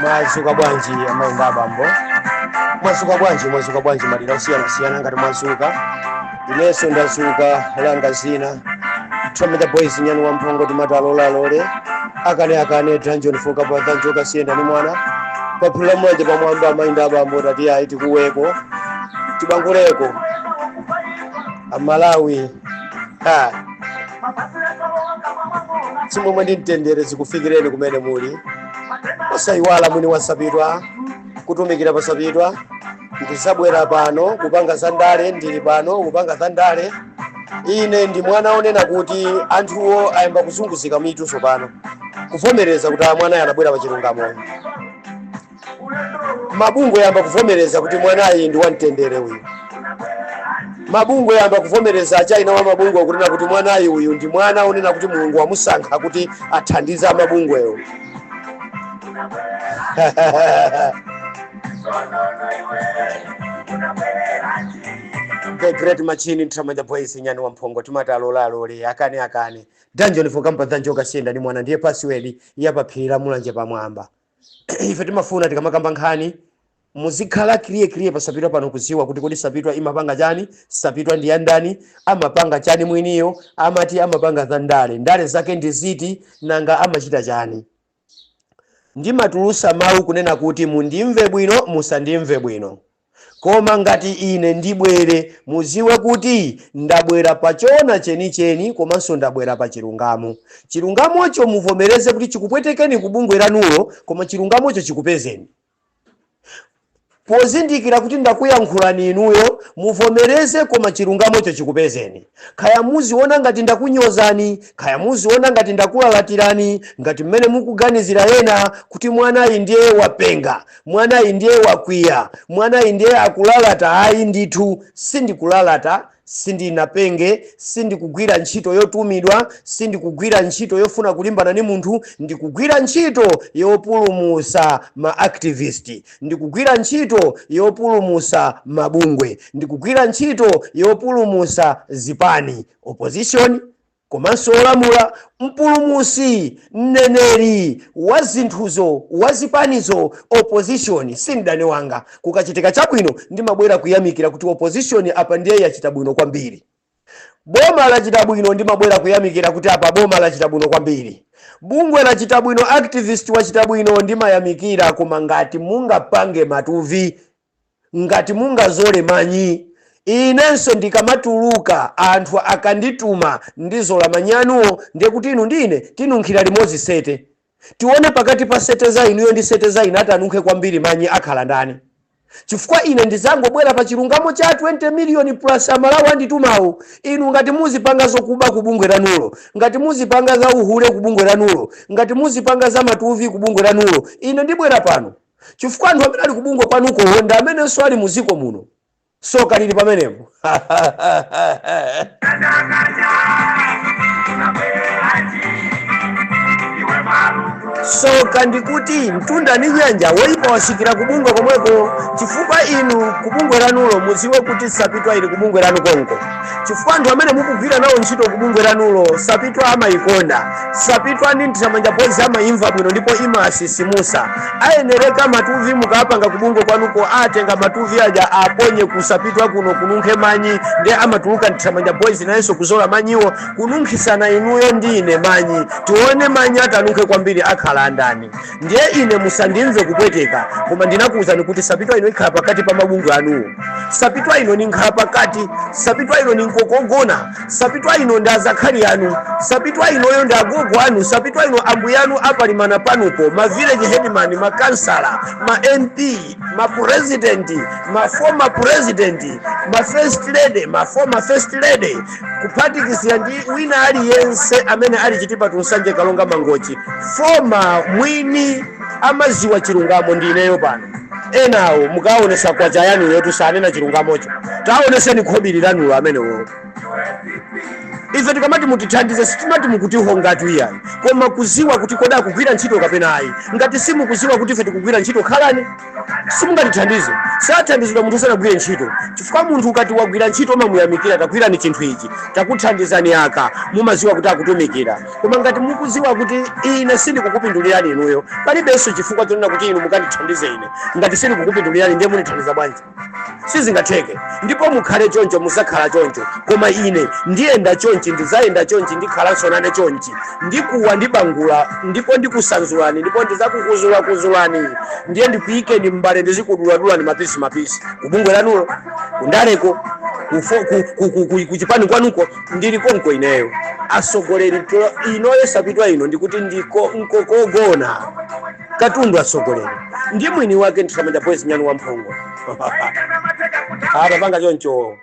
Mwasuka bwanji amaenda bambo. Mwasuka bwanji malira siyana ngati mwasuka. Ineso ndasuka langa zina. Tramita boys nyani wa mpongo timatalola lole. Akane Dungeon foka pa Dungeon kasiyenda ni mwana. Papula mwaje pamwamba amaenda bambo tati aiti kuweko. Tibanguleko. Amalawi. Chimwe ndintendere zikufikireni kumene muli. Osaiwala mwini wasapitwa kutumikira pasapitwa ndisabwera pano kupanga zandale ndili pano kupanga zandale ine ndi mwana onena kuti anthuwo ayamba kuzunguzika mitu pano kuvomereza kuti mwana anabwera pa chilungamo. Mabungwe yamba kuvomereza kuti mwanayi ndi wamtendere uyu. Mabungwe yamba kuvomereza achaina wa mabungwe kunena kuti mwanayi uyu ndi mwana onena kuti Mulungu wamusankha kuti athandize mabungwewo. The great machine Tramita boys nyani wa mpongo timatalola lole akane Dungeon foka mpa Dungeon kasiyenda ni mwana ndiye password yapaphira mulanje pamwamba. Ife timafuna tikamakamba nkhani muzikhala clear pasapitwa pano kuziwa kuti kodi sapitwa imapanga chani, sapitwa ndi yandani, amapanga chani mwiniyo, amati amapanga ndale zake ndi ziti nanga amachita chani. Ndimatulusa mawu kunena kuti mundimve bwino musandimve bwino. Koma ngati ine ndibwere muziwe kuti ndabwera pachona chenicheni komanso ndabwera pa chilungamo. Chilungamocho muvomereze kuti chikupwetekeni kubungwe lanulo koma chilungamocho chikupezeni. Pozindikira kuti ndakuyankhulani inuyo muvomereze koma chilungamocho chikupezeni. Kaya muziona ngati ndakunyozani, kaya muziona ngati ndakulatirani, ngati mmene mukuganizira ena kuti mwanayi ndiye wapenga, mwanayi ndiye wakwiya, mwanayi ndiye akulalata. Ayi ndithu sindikulalata, sindinapenge, sindikugwira ntchito yotumidwa, sindikugwira ntchito yofuna kulimbana ni munthu, ndikugwira ntchito yopulumusa ma activist, ndikugwira ntchito yopulumusa mabungwe, ndikugwira ntchito yopulumusa zipani opposition komanso olamula, mpulumusi, mneneri wa zinthuzo, wa zipanizo opposition sindane wanga. Kukachitika chabwino ndimabwera kuyamikira kuti opposition apa ndiye yachita bwino kwambiri. Boma lachita bwino ndimabwera kuyamikira kuti apa boma lachita bwino kwambiri. Bungwe lachita bwino, activist wachita bwino ndimayamikira. Koma ngati mungapange matuvi, ngati mungazole manyi, inenso ndikamatuluka anthu akandituma ndizola manyanuwo ndiye kuti inu ndine tinunkhira limodzi sete. Tione pakati pa sete za inuyo ndi sete za ine atanunkhe kwambiri manyi akhala ndani. Chifukwa ine ndizangobwera pa chilungamo cha 20 million plus amalawi anditumawo. Inu ngati muzipanga zokuba kubungwe lanulo, ngati muzipanga za uhule kubungwe lanulo, ngati muzipanga za matuvi kubungwe lanulo, ine ndibwera pano. Chifukwa anthu amene ali kubungwe kwanuko honda amenenso ali muziko muno. Soka lili pamenepo. Soka ndikuti mtunda ni nyanja woipa washikira kubungwe komweko. Chifukwa inu kubungwe lanulo muziwe kuti sapitwa ili kubungwe lanu konko. Chifukwa anthu amene mukugwira nawo ntchito kubungwe lanulo sapitwa amayikonda. Sapitwa ndi Tramita boys amayimva bwino ndipo imasisimusa. Ayenereka matuvi mukapanga kubungwe kwanuko atenga matuvi aja aponye kusapitwa kuno kununkhe manyi ndi amatuluka Tramita boys nayenso kuzola manyiwo kununkhisana inuyo ndi ine manyi. Tione manyi atanunkhe kwambiri akhala ndani. Ndiye ine musandimve kupweteka koma ndinakuwuzani kuti sapitwa ino ikhala pakati pa mabungwe anuwo. Sapitwa ino ni nkhala pakati, sapitwa ino ni nkokogona, sapitwa ino ndi azakhali anu, sapitwa inoyo ndi agogo anu, sapitwa ino ambuye anu apalimana panupo, ma village headman, ma kansala, ma MP, ma president, ma former president, ma first lady, ma former first lady, kuphatikizira ndi wina aliyense amene ali chitipa tunsanje Kalonga Mangochi. Former mwini amaziwa chilungamo ndi ineyo pano. Enawo mukaonesa kwa jayanu yetu sanena chilungamocho. Taoneseni khobiri lanulo amenewo. Ife tikamati mutithandize sitimati mukutihonga tuyayi. Koma kuziwa kuti koda kugwira ntchito kapena ayi. Ngati simu kuziwa kuti ife tikugwira ntchito khalani simungatithandize. sathandizidwa munthu sanagwire ntchito chifukwa munthu ukati wagwira ntchito umamuyamikira tagwira ni chinthu ichi takuthandizani aka mumaziwa kuti akutumikira koma ngati mukuziwa kuti ine sindikukupindulirani inuyo palibenso chifukwa chonena kuti inu mukandithandize ine ngati sindikukupindulirani ndiye munithandiza bwanji sizingatheke ndipo mukhale choncho musakhala choncho koma ine ndiyenda chonchi ndizayenda chonchi ndikhalanso nane chonchi ndikuwa ndibangula ndipo ndikusanzulani ndipo ndizakukuzulakuzulani ndiye ndikuyikeni mbale ndizikuduladulani mapisi kubungwe lanulo kundaleko kuchipani kwanuko ndilikonko ineyo asogoleri inoyesapitwa ino ndikuti ndiko nkokogona Katundu asogoleri ndi mwini wake Nthamanja Boys Nyani Wamphongo panga choncho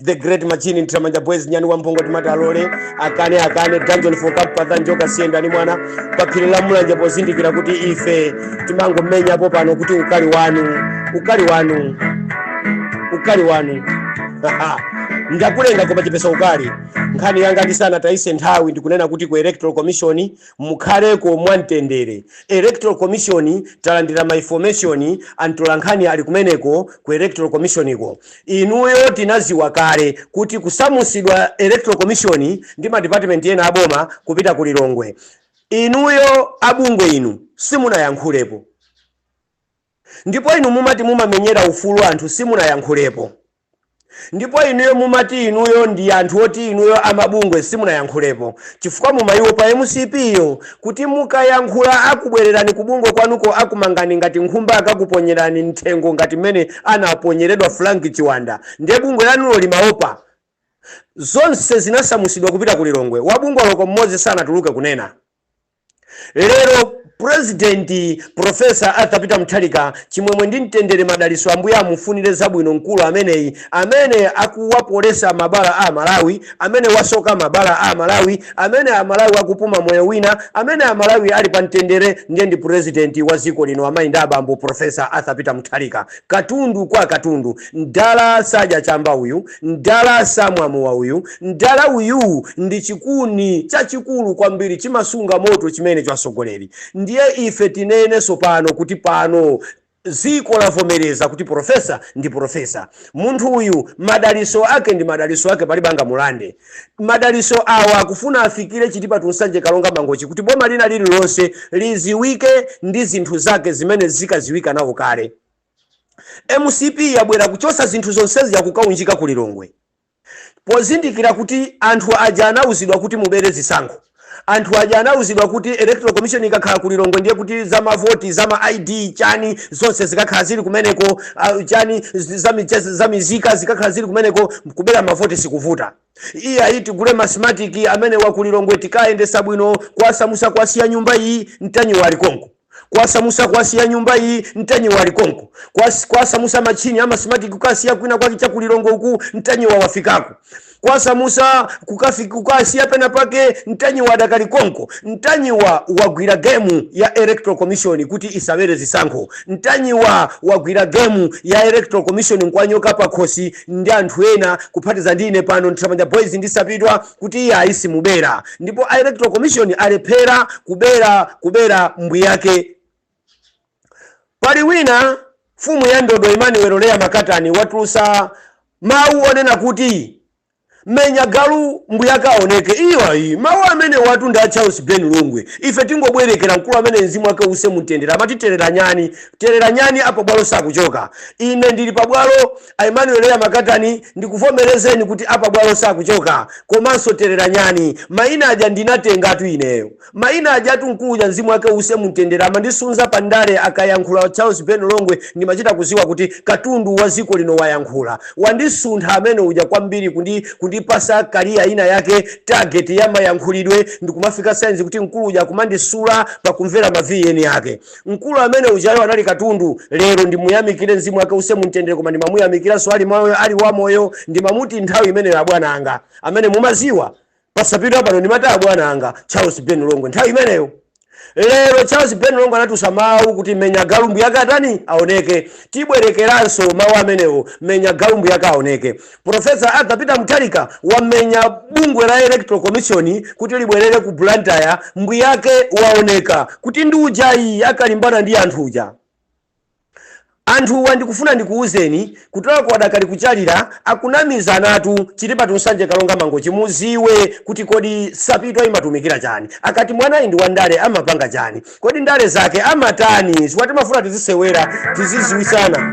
the great machine Nthamanja Boys Nyani Wamphongo timatalole akane dungeon for kapatha njoka sienda ni mwana paphiri la mulanje pozindikira kuti ife timangomenya apo pano kuti ukali wanu ndakulenga koma chipesa ukali nkhani yanga ndisana taise nthawi ndikunena kuti ku electoral commission mukhaleko mwamtendere electoral commission talandira ma information antola nkhani ali kumeneko ku electoral commission iko inuyo tinaziwa kale kuti kusamusidwa electoral commission ndi ma department ena aboma kupita ku Lilongwe inuyo abungwe inu simunayankhulepo ndipo inu mumati mumamenyera ufulu anthu simunayankhulepo ndipo inuyo mumati inuyo ndi anthu oti inuyo amabungwe simunayankhulepo chifukwa mumayiwo pa MCP yo kuti mukayankhula akubwererani kubungwe kwanuko akumangani ngati nkhumba akakuponyerani mthengo ngati mmene anaponyeredwa Frank Chiwanda ndiye bungwe lanulo limaopa zonse zinasamusidwa kupita ku Lilongwe wabungwe loko mmodzi sana tuluke kunena lero President Professor Arthur Peter Mutharika chimwemwe ndi mtendere madaliso ambuye amufunire zabwino mkulu amene akuwapolesa mabala a Malawi amene wasoka mabala a Malawi amene a Malawi akupuma moyo wina amene a Malawi ali pa mtendere ndiye ndi president wa ziko lino amayinda abambo Professor Arthur Peter Mutharika katundu kwa katundu ndala saja chamba uyu ndala samwamu wa uyu ndala uyu ndi chikuni chachikulu kwambiri chimasunga moto chimene chasogoleri ndiye ife tinene sopano kuti pano ziko lavomereza kuti profesa ndi profesa munthu uyu madaliso ake ndi madaliso ake palibanga mulande madaliso awa akufuna afikire chitipa tunsanje Kalonga Mangochi kuti boma lina lililonse liziwike ndi zinthu zake zimene zikaziwika nawo kale MCP yabwera kuchosa zinthu zonsezi yakukaunjika ku Lilongwe pozindikira kuti anthu aja anauzidwa kuti mubere zisankho anthu aja anauzidwa kuti electoral commission ikakhala ku Lilongwe ndiye kuti za mavoti za ma ID chani zonse zikakhala zili kumeneko chani za mizika zikakhala zili kumeneko kubera mavoti sikuvuta iya iti gule mathematic amene wa ku Lilongwe tikaendesa bwino kwasamusa kwasiya nyumba iyi mtanyi wali konko kwasamusa kwasiya nyumba iyi mtanyi wali konko kwasamusa machini ama mathematic kwasiya kwina kwa ku Lilongwe uku mtanyi wafikako kwasamusa kukasiya pena pake mtanyi wa dakali konko mtanyi wagwira game ya electoral commission kuti isabere zisankho mtanyi wagwira game ya electoral commission nkwanyoka pakhosi ndi anthu ena kuphatiza ndine pano Nthamanja Boys ndisapidwa kuti iya isimubera ndipo electoral commission alephera kubera mbwi yake pali wina fumu ya Ndodo Emmanuel Leya Makatani watulusa mawu onena kuti menya galu mbuyaka aoneke iyo ayi mawu amene watu nda Charles Ben Lungwe ife tingobwerekera mkulu amene mzimu wake use mutendera amati terera nyani apo bwalo sakuchoka ine ndili pa bwalo Emmanuel Leya Makatani ndikuvomerezeni kuti apa bwalo sakuchoka komanso terera nyani maina aja ndinatenga tu ineyo maina aja tu mkulu ja mzimu wake use mutendera amandisunza pandale akayankhula Charles Ben Lungwe ndimachita kuziwa kuti katundu wa ziko lino wayankhula wandisuntha amene uja kwambiri kundipasa karia ina yake target ya mayankhulidwe ndikumafika science kuti mkulu uja kumandisula pakumvera maviyeni yake mkulu amene ujayo anali katundu lero ndimuyamikire mzimu wake use mutendere koma ndimamuyamikira swali moyo ali wa moyo ndimamuti nthawi imene ya bwana anga amene mumaziwa pasapidwa pano ndimata bwana anga Charles Ben Lungwe nthawi imeneyo lero Charles Ben Longo anatusa mawu kuti menya galumbu yakatani aoneke. Tibwerekeranso mawu amenewo menya galumbu yakaoneke. Professor Arthur Peter Mutharika wamenya bungwe la Electoral Commission kuti libwerere ku Blantyre mbu yake waoneka kuti ndi ujayi akalimbana ndi anthu uja. Anthu wandikufuna ndikuuzeni kutoka kwa dakali kuchalira akunamiza natu chilipa tunsanje kalonga mango chimuziwe kuti kodi sapito imatumikira chani akati mwana ndi wandale amapanga chani kodi ndale zake amatani siwati mafuna tizisewera tiziziwisana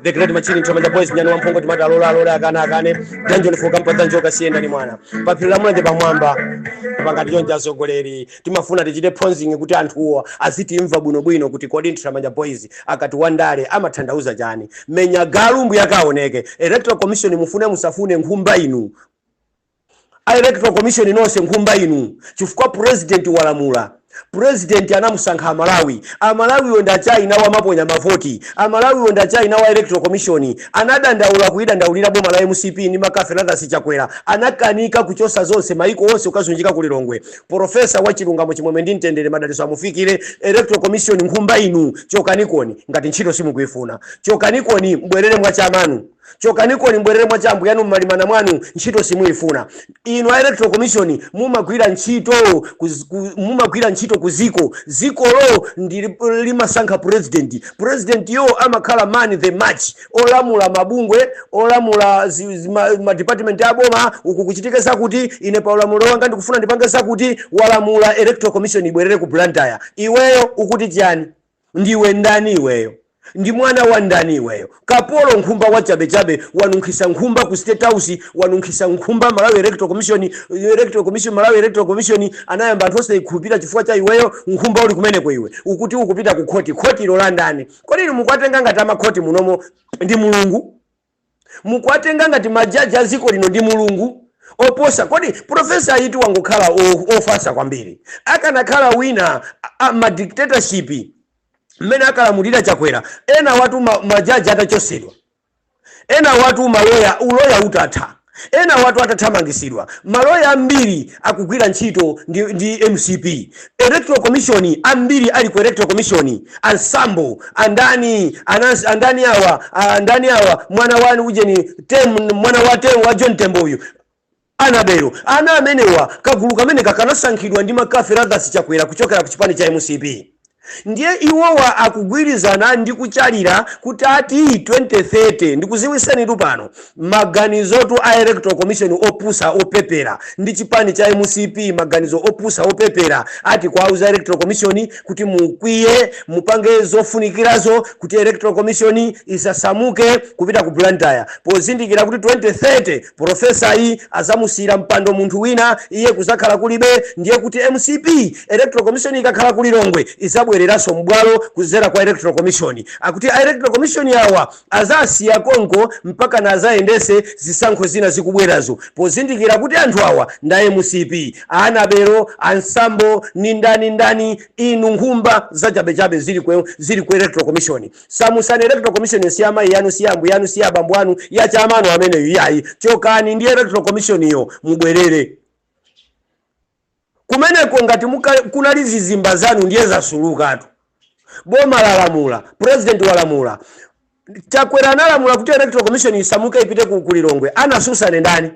The great machine Tramanja Boys nyani wampongo timata lola akane danjo lifoka mpata njoka sienda ni mwana papila mwana pa mwamba pangati jonja sogoleri timafuna tichite ponzing kuti anthuwo aziti imva bwino kuti kodi Tramanja Boys akati wandale amathandauza chani menya galumbu yakaoneke. Electoral Commission mufune musafune nkhumba inu. Electoral Commission inose nkhumba inu chifukwa president walamula. President anamusankha Malawi. Amalawi wonda China wa maponya mavoti. Amalawi wonda China wa Electoral Commission. Anadandaula kuidandaulira boma la MCP ni makafela sichakwera. Anakanika kuchosa zonse maiko onse ukazunjika ku Lilongwe. Professor wa chilungamo chimwemwe ndi ntendere madaliso amufikire. Electoral Commission nkhumba inu chokanikoni ngati ntchito simukuifuna. Chokanikoni mbwerere mwa chamanu. Chokanikoni mbwerere mwa chambu yanu mmalimana mwanu ntchito simuifuna. Inu Electoral Commission mumagwira ntchito kuziko zikolo ndi limasankha president yo amakhala man the match olamula mabungwe olamula ma department ya boma uku kuchitikesa kuti ine pa ulamulo wanga ndikufuna ndipangesa kuti walamula Electoral Commission ibwerere ku Blantyre. Iweyo ukuti chani? Ndiwe ndani iweyo? Ndi mwana wa ndani iweyo? Kapolo nkhumba wa chabe wanunkhisa nkhumba ku State House, wanunkhisa nkhumba Malawi Electoral Commission Malawi Electoral Commission anayamba anthu onse ikhupira chifukwa cha iweyo nkhumba uli kumeneko iwe ukuti ukupita ku khoti lo ndani. Kodi inu mukwatenga ngati amakhoti munomo ndi mulungu? Mukwatenga ngati majaji aziko lino ndi mulungu? Oposa kodi professor aiti wangokhala ofasa kwambiri akanakhala wina ma dictatorship mmene akalamulira chakwera ena watu majaji atachosedwa ena watu uloya utatha ena watu atathamangisidwa maloya ambiri akugwira ntchito ndi MCP. Electoral Commission ambiri ali ku Electoral Commission ensemble andani awa mwana wanu ujeni mwana wa John Temboyo anabero ana amenewa kagulu kamene kakanasankhidwa ndi makafela chakwera kuchokera ku chipani cha MCP. Ndiye iwowa akugwirizana ndi kuchalira kuti ati 2030 ndikuziwiseni pano maganizo a Electoral Commission opusa opepera ndi chipani cha MCP maganizo opusa opepera ati kwauza Electoral Commission kuti mukwiye mupange zofunikirazo kuti Electoral Commission isasamuke kupita ku Blantyre pozindikira kuti 2030 professor yi azamusira mpando munthu wina iye kuzakhala kulibe. Ndiye kuti MCP Electoral Commission ikakhala ku Lilongwe isabwereraso mbwalo kuzera kwa Electoral Commission akuti Electoral Commission yawa azasiya konko mpaka na azaendese zisankho zina zikubwerazo pozindikira kuti anthu awa nda MCP anabero ensemble ni ndani inu nkhumba za chabe zili ku Electoral Commission. Samusana Electoral Commission siyama yanu siyambu yanu siyabambu anu ya chamano amene yayi chokani ndi Electoral Commission yo mubwerere kumeneko ngati kunali zizimba zanu ndiye zasulukatu. Boma lalamula, president walamula, chakwera analamula kuti Electoral Commission isamuke ipite ku Lilongwe anasusane ndani?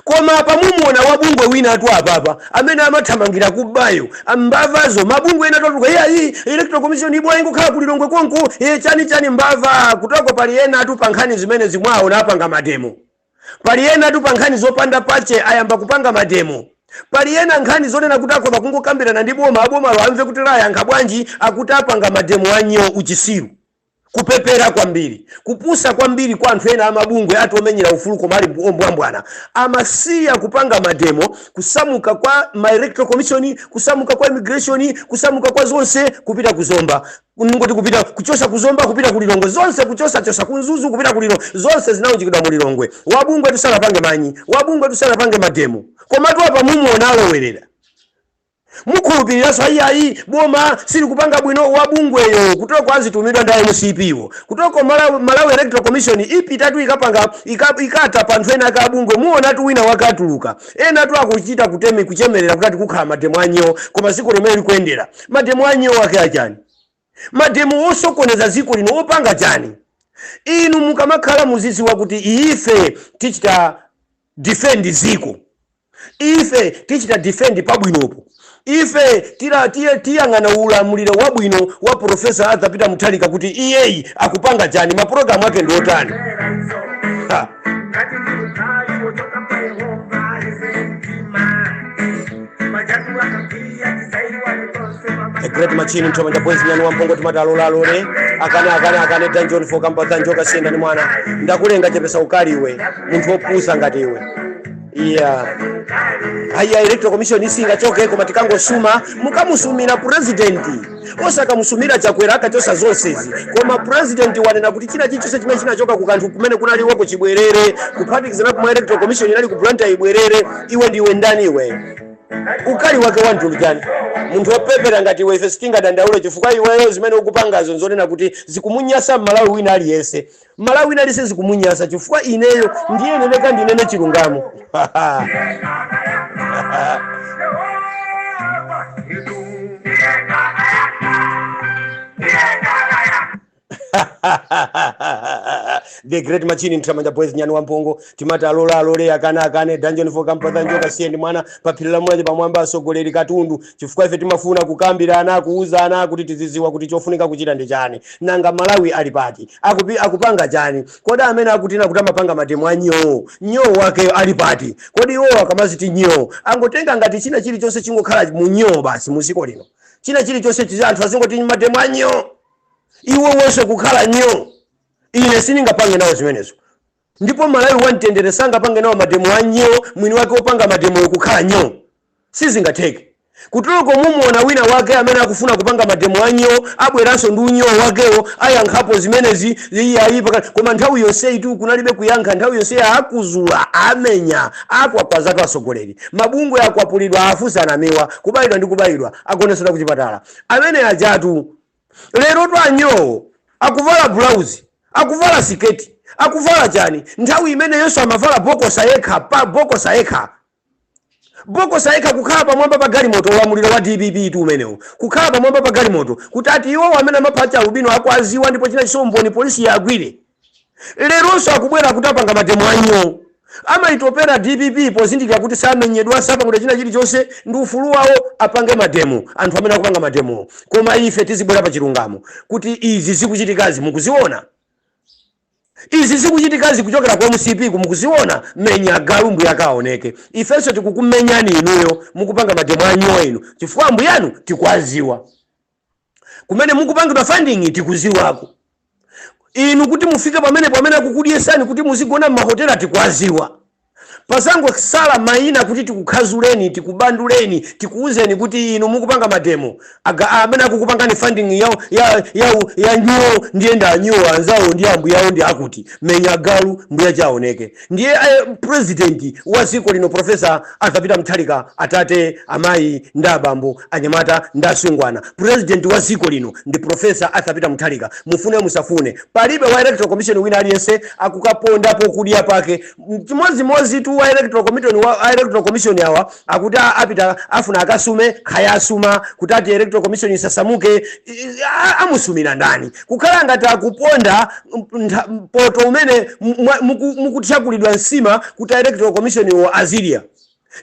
Koma apa mumuona wabungwe wina atu apapa amene amathamangira kubayo ambavazo mabungwe ena tatuka iyi Electoral Commission ibwa ingokhala ku Lilongwe konko chani mbava kutoko pali ena atu pankhani zimene zimwawo napanga mademo pali ena atu pankhani zopanda pache ayamba kupanga mademo pali ena nkhani zonena kuti akhoza kungokambirana ndi boma amve kuti laya nkhabwanji akuti apanga mademo anyo uchisiru kupepera kwambiri kupusa kwambiri kwa anthu ena amabungwe atomenyera ufulu komali mbwambwana amasiya kupanga mademo kusamuka kwa Electoral Commission kusamuka kwa immigration kusamuka kwa zonse kupita kuzomba ngoti kupita kuchosa kuzomba kupita ku Lilongwe zonse kuchosa kunzuzu kupita ku Lilongwe zonse zinaunjikidwa mu Lilongwe wabungwe tusala pange manyi wabungwe tusala pange mademo komatu apa mumuona alowerera mukhulupirira so ayi boma sili kupanga bwino wabungweyo kutoko azitumidwa ndi MCPwo kutoko Malawi Electoral Commission ipitatu ikapanga ikata pa anthu ena akabungwe muona tu wina wakatuluka ena tu akuchita kuchemerera kuti kukhala mademo anyo koma ziko limene likuyendera mademo anyo wake achani mademo osokoneza ziko lino opanga chani inu mukamakhala muziziwa kuti ife tichita defend ziko ife tichita defend pabwinopo ife tiyang'ana ulamuliro wabwino wa Profesa Arthur Peter Mutharika kuti iyeyi akupanga chani maprogramu ake ndi otani. Great Machini Mchomanja Boys nyani wampongo timatalola lole akane Dungeon for Kampatha njoka senda ni mwana ndakulenga chepesa ukali iwe munthu opusa ngati iwe Haya Electoral Commission isinga choke koma tikangosuma mukamusumira president osaka musumira chakwera akachosa zonsezi koma president wanena kuti china chichose chimene chinachoka ku kanthu kumene kunaliwo ku chibwerere kuphatikizana ku Electoral Commission inali ku Blantyre ibwerere iwe ndiwe ndani iwe ukali wake wantulukani munthu opepera ngati iwe ife sitinga dandaule chifukwa iweyo zimene ukupangazo nzonena kuti zikumunyasa Malawi wina aliyense Malawi wina aliyense zikumunyasa chifukwa ineyo ndiye neneka ndinene chilungamo The Great Machini Mtramanja Boys nyani wampongo timata alole akane Dungeon for Kampatha njoka siendi mwana papilila mwaje pamwamba asogoleri katundu chifukwa ife timafuna kukambira ana kuuza ana kuti tiziziwa kuti chofunika kuchita ndi chani nanga Malawi ali pati akupanga chani kodi amene akutina kuti amapanga mademo anyo wake ali pati kodi iwo akamaziti nyo angotenga ngati china chili chonse chingokhala munyo basi muziko lino china chili chonse anthu azingoti mademo anyo iwe wose kukhala nyo ine siningapange nawo zimenezo ndipo Malawi wantendere sanga pange nawo mademo anyo mwini wake opanga mademo kukhala nyo sizingatheke kutuluko mumuona wina wake amene akufuna kupanga mademo anyo abweranso ndi unyo wakewo ayankhapo zimenezi iyayipa koma nthawi yonse itu kunalibe kuyankha nthawi yonse akuzula amenya akwapazatu asogoleri mabungwe akwapulidwa afusana miwa kubayidwa ndi kubayidwa agonesera kuchipatala amene ajatu lero twanyo akuvala blouse akuvala siketi akuvala chani nthawi imene yonse amavala boko saeka kukhala pamwamba pa galimoto ulamuliro wa DPP tu umenewo kukhala pamwamba pa galimoto kuti ati iwo amene amaphatcha ubino akwaziwa ndipo china chisomboni polisi yagwire leronso akubwera kuti apanga mademo anyo amaitopera DPP pozindikira kuti samenyedwa sapa kuti china chilichonse ndi ufulu wawo apange mademo anthu amene akupanga mademo koma ife tizibwera pa chilungamo kuti izi zikuchitikazi mukuziona izi zikuchitikazi kuchokera kwa MCP kumukuziona menya galumbu yakaoneke ifenso tikukumenyani inuyo mukupanga mademo anyo inu chifukwa ambu yanu tikwaziwa kumene mukupangidwa funding tikuziwako inu kuti mufike pamene kukudyesani kuti muzigona m'mahotela tikwaziwa pasango sala maina kuti tikukhazuleni tikubanduleni tikuuzeni kuti inu mukupanga mademo amene akukupangani funding ya nyo ndiyenda anyo anzawo ndi ambu yawo ndi akuti menya galu mbuya chaoneke ndiye president wa ziko lino Profesa Arthur Peter Mutharika atate amayi ndabambo anyamata ndasungwana president wa ziko lino ndi Profesa Arthur Peter Mutharika mufune musafune palibe wa Electoral Commission wina aliyense akukapondapo kudya pake chimodzimodzi tu wa Electoral Commission yawa akuti apita afuna akasume khayasuma kuti ati Electoral Commission isasamuke amusumira ndani kukhala ngati akuponda poto umene mukutchakulidwa nsima kuti Electoral Commission yo azilia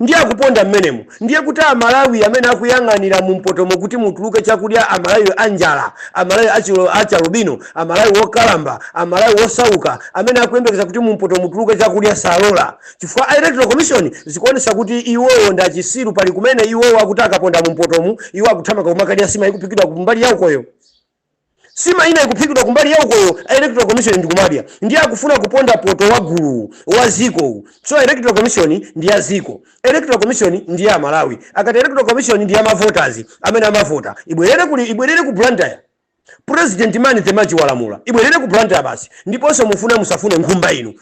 ndiye akuponda mmenemo ndiye kuti Malawi amene akuyang'anira mu mpotomo kuti mutuluke chakudya Malawi anjala Malawi achalubino Malawi wokalamba Malawi wosauka amene akuyembekeza kuti mu mpotomo mutuluke chakudya salola chifukwa Electoral Commission zikuonesa kuti iwowo ndachisiru pali kumene iwowo akutaka ponda mu mpotomo iwo akuthamaka kumakadya sima ikupikidwa kumbali yakoyo sima ina ikupikidwa kumbali yakoyo Electoral Commission ndikumadya ndiye akufuna kuponda poto wa gulu wa ziko so Electoral Commission ndiye ziko Electoral Commission ndiye Malawi akati Electoral Commission ndiye voters amene amavota ibwerere ku Blantyre president mani temachi walamula ibwerere ku Blantyre basi ndiponso mufuna musafune nkhumba inu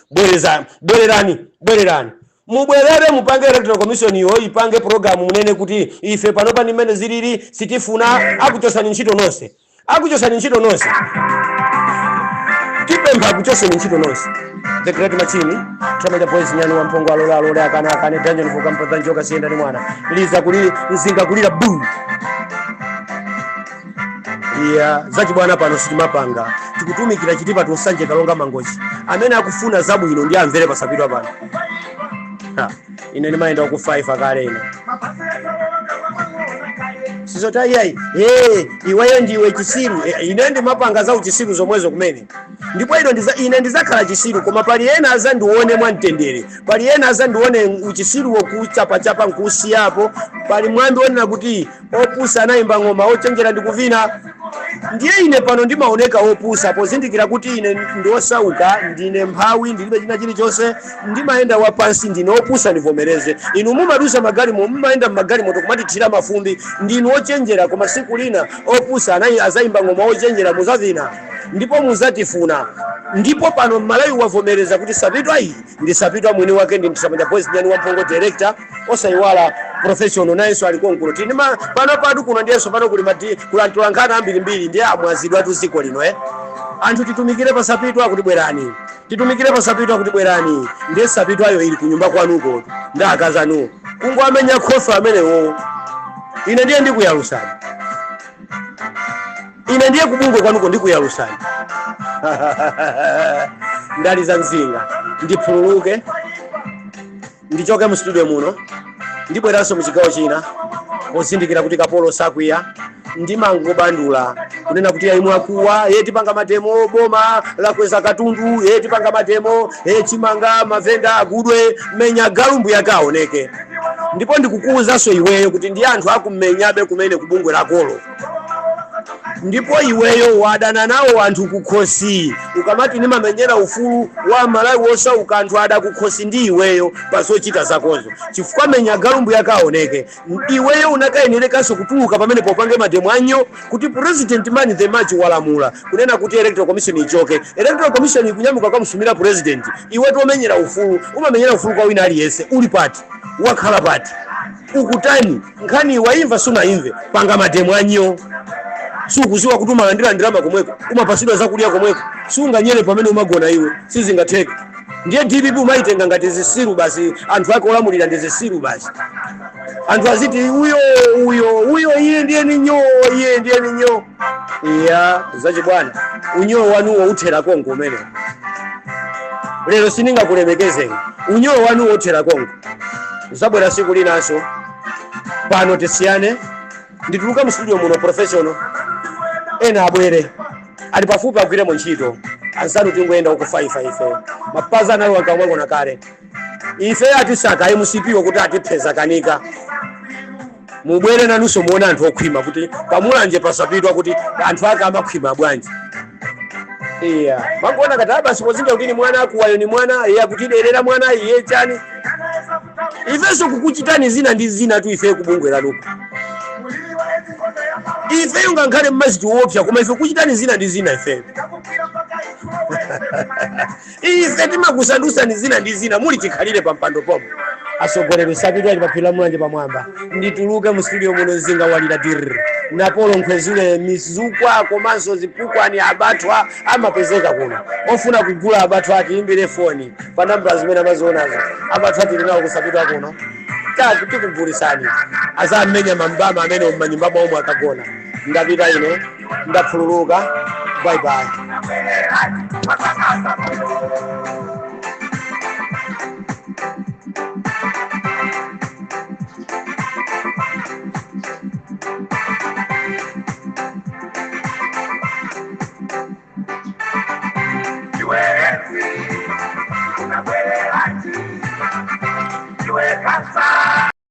bwererani mubwerere mupange electoral commission yo ipange program munene kuti ife pano pani mene zilili sitifuna akuchosani ntchito nonse. Akuchosani ntchito nonse. Tipempha akuchosani ntchito nonse. The Great Machini, Chama cha Boys Nyani wa Mpongo alole akana Daniel Vuka mpaka njoka sienda ni mwana. Liza kuli nzinga kulira boom. Zachi bwana pano sitimapanga. Tikutumikira chitipa tusanje kalonga mangochi. Amene akufuna zabu ino ndi amvere pasapitwa pano. Ine nimaenda ku 5 akale ino. Sizota yai. Iweyo ndiwe chisiru. Ine ndi mapanga za uchisiru zomwezo kumene. Ndipo ine ndizakhala chisiru koma pali ena azandione mwantendere. Pali ena azandione uchisiru wokuchapa nkusiyapo. Pali mwambi onena kuti opusa anayimba ngoma ochenjera ndikuvina. Ndiye ine pano ndimaoneka opusa pozindikira kuti ine ndosauka ndine mphawi ndilibe china chilichonse ndimayenda wapansi ndine opusa ndivomereze. Inu mumadusa magari mumayenda magari moto kumatithira mafumbi ndinu ochenjera koma siku lina opusa azayimba ngoma ochenjera muzavina ndipo muzatifuna. Ndipo pano Malawi wavomereza kuti sapitwa iyi ndi sapitwa mwini wake ndi Chama cha Boys Nyani wa Mpongo director osaiwala professional nayenso alikonkulo tinima pano padu kuno ndiyenso pano kuli kulantulankana ambirimbiri ndiye amwazidwa tuziko lino anthu titumikire pasapitwa kuti bwerani. Titumikire pasapitwa kuti bwerani. Ndiye sapitwayo ili kunyumba kwanuko ndakazanu kungo amenya khofa amenewo. Ine ndiye ndikuyalusani. Ine ndiye kubungo kwanuko ndikuyalusani. Ndali za mzinga ndipululuke ndichoke mu studio muno ndibweranso mu chigawo china pozindikira kuti kapolo sakwiya ndimangobandula kunena kuti ayimu akuwa tipanga matemo boma lakweza katundu tipanga matemo chimanga mavenda agudwe menya galumbu yakaoneke. Ndipo ndikukuwuzanso iweyo kuti ndi anthu akumenyabe kumene kubungwe lakolo. Ndipo iweyo wadana nawo anthu kukhosi ukamati nimamenyera ufulu wa Malawi wosauka anthu ada kukhosi ndi iweyo pazochita zakozo chifukwa menya galumbu yakaoneke. Iweyo unakayenerekanso kutuluka pamene popange mademo anyo kuti president man the match walamula kunena kuti electoral commission ichoke. Electoral commission ikunyamuka kwa msumira president. Iwe tomenyera ufulu umamenyera ufulu kwa wina aliyese uli pati wakhala pati ukutani nkhani waimva suna imve panga mademo anyo. Sukuziwa kuti umalandira ndalama komweko umapasidwa zakudya komweko sunganyere pamene umagona iwe sizingatheke. Ndiye DPP umaitenga ngati zisiru basi anthu ake olamulira ndi zisiru basi anthu aziti uyo iye ndiye ninyo zachi bwana unyo wanuwo uthera kongo umene lero siningakulemekezeni unyo wanuwo uthera kongo zabwera siku linanso pano tisiyane ndituluka mu studio muno professional ena abwere ali pafupi agwire mu ntchito ansanu tingoenda uku 5 ife mapaza nayo wakamweko na kale ife atisaka MCP kuti atipeza kanika mubwere nanuso muona anthu okhwima kuti pamulanje pasapitwa kuti anthu ake amakhwima bwanji. Mangona kataba sipozinga kuti ni mwana akuwayo ni mwana yakutiderera mwana iye chani ifeso kukuchitani zina ndi zina tu ife kubungwe la luka. Ife yunga nkale mmaziti wopya kuma ife kuchitani zina ndi zina ife. Ife timakusadusa ni zina ndi zina muli chikhalire pampando pomo. Asogolero sapitwa ali papila mulanje pamwamba. Ndituluke mu studio muno Nzinga walira dir. Napolo nkwezule mizukwa komanso zipukwa ni abatwa amapezeka kuno. Ofuna kugula abatwa ati imbire foni pa namba zimene amazonazo. Abatwa ati linawo kusapitwa kuno. Tatu tikugulisani. Asa amenya mambama amene mmanyumba mwa akagona. Ndapita ine ndapululuka. Bye bye. You